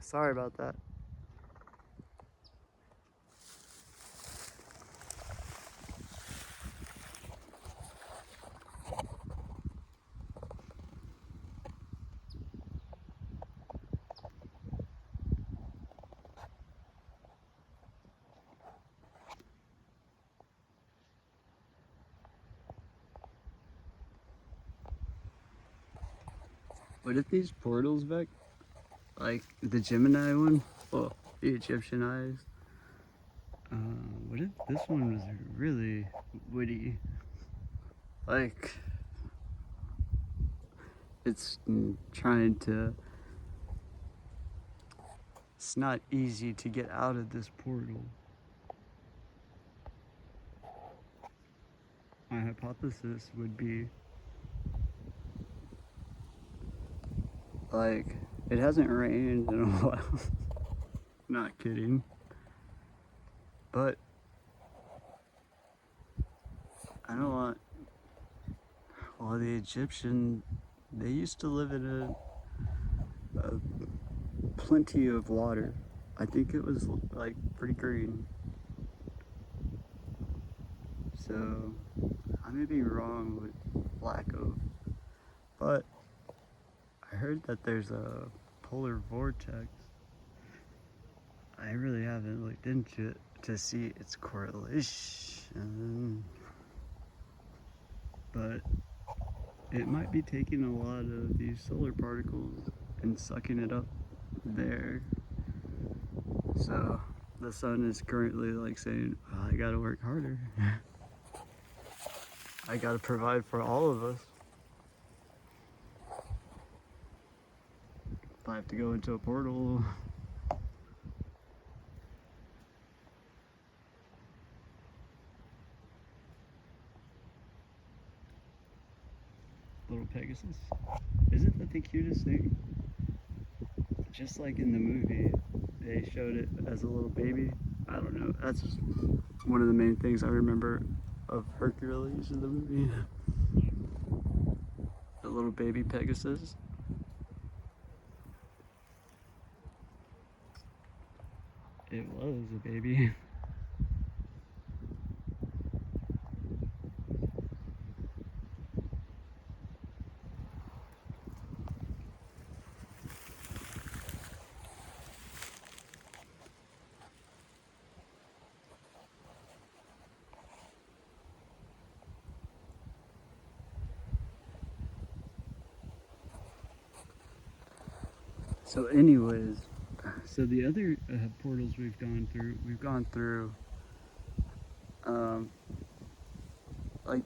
Sorry about that. What if these portals back, like the Gemini one, oh, the Egyptian eyes, what if this one was really witty? Like, it's trying to, it's not easy to get out of this portal. My hypothesis would be, like, it hasn't rained in a while. Not kidding. But I don't want, well, the Egyptian, they used to live in a plenty of water. I think it was like pretty green. So I may be wrong with lack of, but I heard that there's a polar vortex. I really haven't looked into it to see its correlation, but it might be taking a lot of these solar particles and sucking it up there. So the sun is currently like saying, oh, I gotta work harder. I gotta provide for all of us. If I have to go into a portal, little Pegasus. Isn't that the cutest thing? Just like in the movie, they showed it as a little baby. I don't know. That's one of the main things I remember of Hercules in the movie. The little baby Pegasus. It was a baby. So anyways, so the other portals we've gone through, like,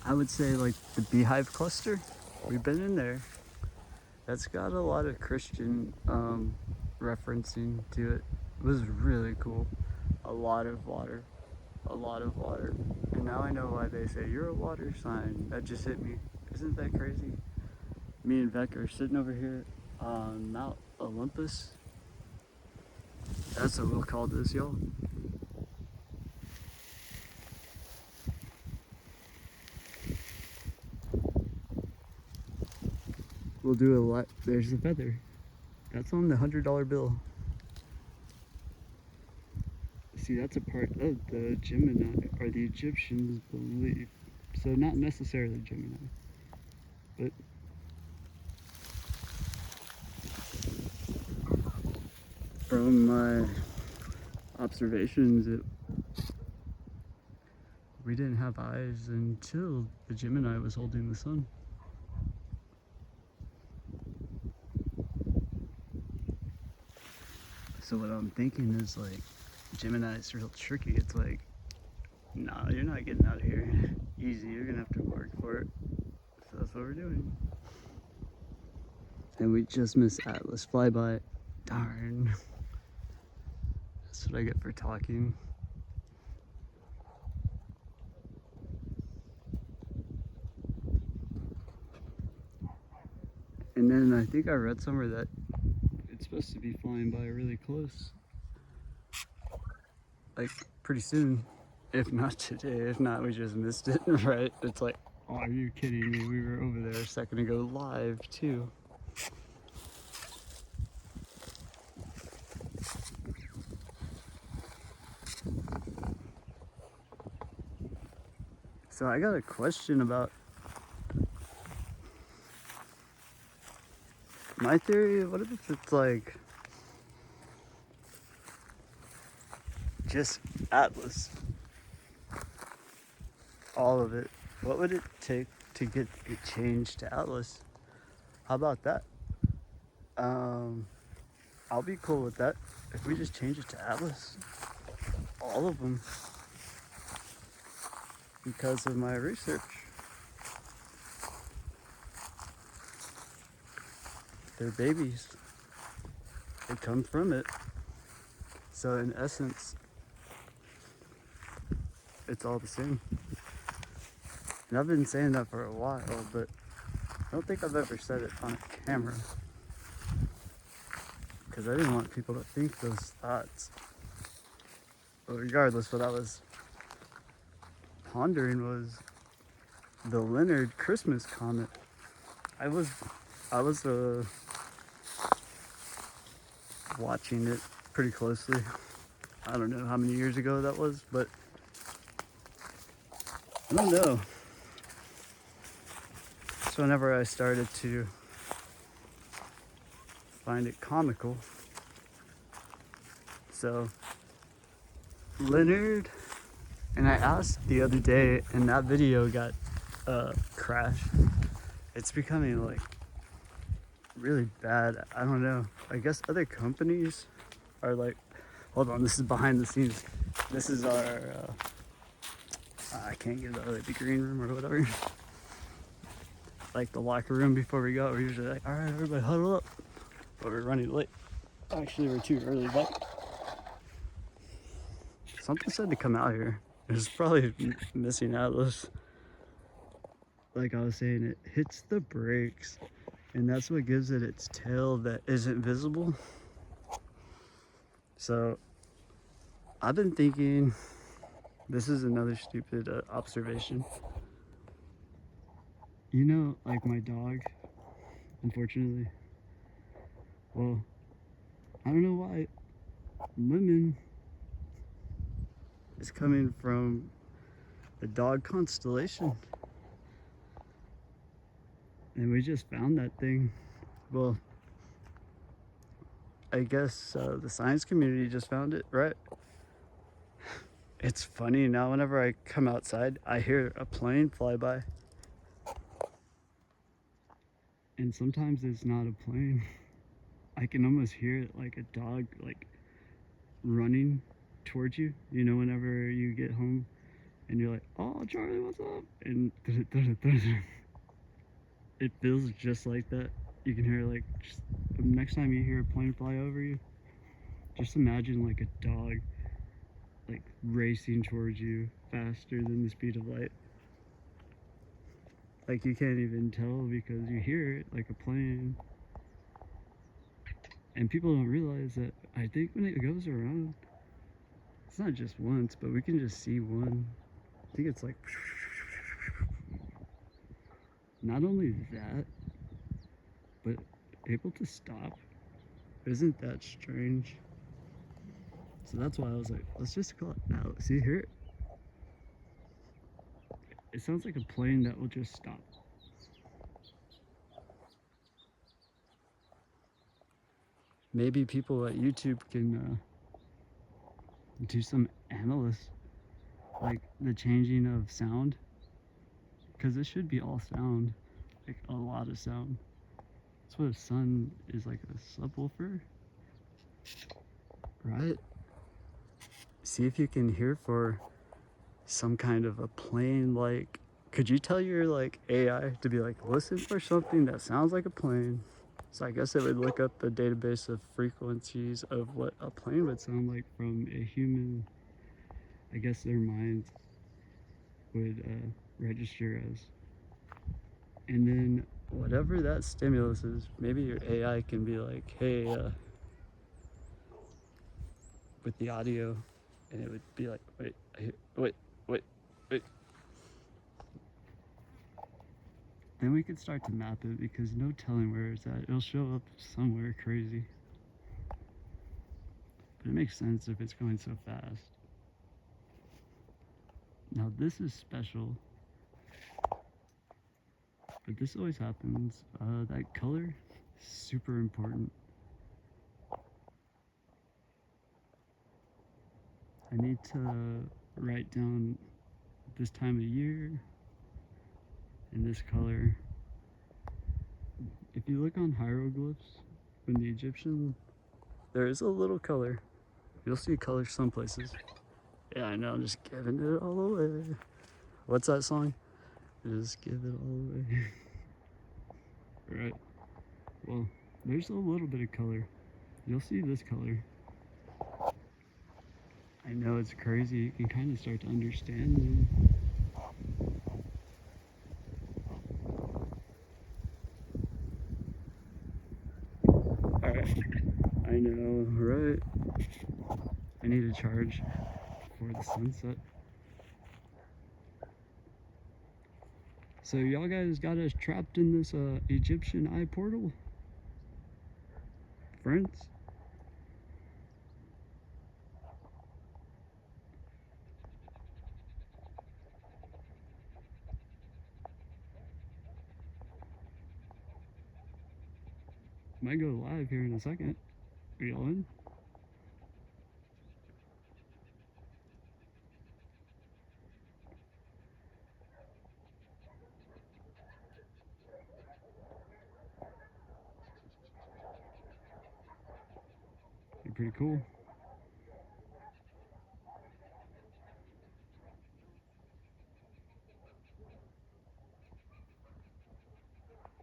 I would say like the Beehive Cluster. We've been in there. That's got a lot of Christian referencing to it. It was really cool. A lot of water. And now I know why they say you're a water sign. That just hit me. Isn't that crazy? Me and Vec are sitting over here on Mount Olympus. That's what we'll call this, y'all. We'll do a lot. There's the feather. That's on the $100 bill. See, that's a part of the Gemini, or the Egyptians believe. So not necessarily Gemini, but from my observations, we didn't have eyes until the Gemini was holding the sun. So what I'm thinking is, like, Gemini is real tricky. It's like, nah, you're not getting out of here easy. You're gonna have to work for it. So that's what we're doing. And we just missed Atlas flyby. Darn. That's what I get for talking. And then I think I read somewhere that it's supposed to be flying by really close. Like, pretty soon. If not today, if not, we just missed it, right? It's like, oh, are you kidding me? We were over there a second ago live, too. So I got a question about my theory. What if it's like just Atlas, all of it? What would it take to get it changed to Atlas? How about that? I'll be cool with that if we just change it to Atlas, all of them, because of my research. They're babies. They come from it. So in essence, it's all the same. And I've been saying that for a while, but I don't think I've ever said it on camera. Because I didn't want people to think those thoughts. But regardless, what I was pondering was the Leonard Christmas comet. I was watching it pretty closely. I don't know how many years ago that was, but I don't know. So whenever I started to find it comical, so Leonard, and I asked the other day, and that video got crashed. It's becoming like really bad. I don't know. I guess other companies are like, hold on, this is behind the scenes. This is our, I can't give the green room or whatever. Like the locker room before we go. We're usually like, all right, everybody huddle up. But we're running late. Actually, we're too early, but something said to come out here. It's probably missing Atlas. Like I was saying, it hits the brakes, and that's what gives it its tail that isn't visible. So I've been thinking, this is another stupid observation. You know, like my dog, unfortunately, well, I don't know why women is coming from the dog constellation. And we just found that thing. Well, I guess the science community just found it, right? It's funny now, whenever I come outside, I hear a plane fly by. And sometimes it's not a plane. I can almost hear it like a dog, like running towards you. You know, whenever you get home and you're like, oh, Charlie, what's up? And it feels just like that. You can hear like, just, next time you hear a plane fly over you, just imagine like a dog like racing towards you faster than the speed of light. Like you can't even tell because you hear it like a plane. And people don't realize that I think when it goes around, it's not just once, but we can just see one. I think it's like, not only that, but able to stop. Isn't that strange? So that's why I was like, let's just call it out. See here? It sounds like a plane that will just stop. Maybe people at YouTube can do some analysis, like the changing of sound, because it should be all sound, like a lot of sound. That's what a sun is, like a subwoofer, right? See if you can hear for some kind of a plane. Like, could you tell your like AI to be like, listen for something that sounds like a plane? So I guess it would look up the database of frequencies of what a plane would sound like from a human. I guess their minds would register as. And then whatever that stimulus is, maybe your AI can be like, hey, with the audio, and it would be like, wait, wait, wait, wait. Then we could start to map it, because no telling where it's at. It'll show up somewhere crazy. But it makes sense if it's going so fast. Now this is special. But this always happens. That color is super important. I need to write down this time of year and this color. If you look on hieroglyphs from the Egyptian, there is a little color. You'll see color some places. Yeah, I know, I'm just giving it all away. What's that song? Just give it all away. Right. Well, there's a little bit of color. You'll see this color. I know it's crazy. You can kind of start to understand them. Alright. I know, right? I need to charge before the sunset. So y'all guys got us trapped in this Egyptian eye portal? Friends? Might go live here in a second. Are y'all in? Pretty cool.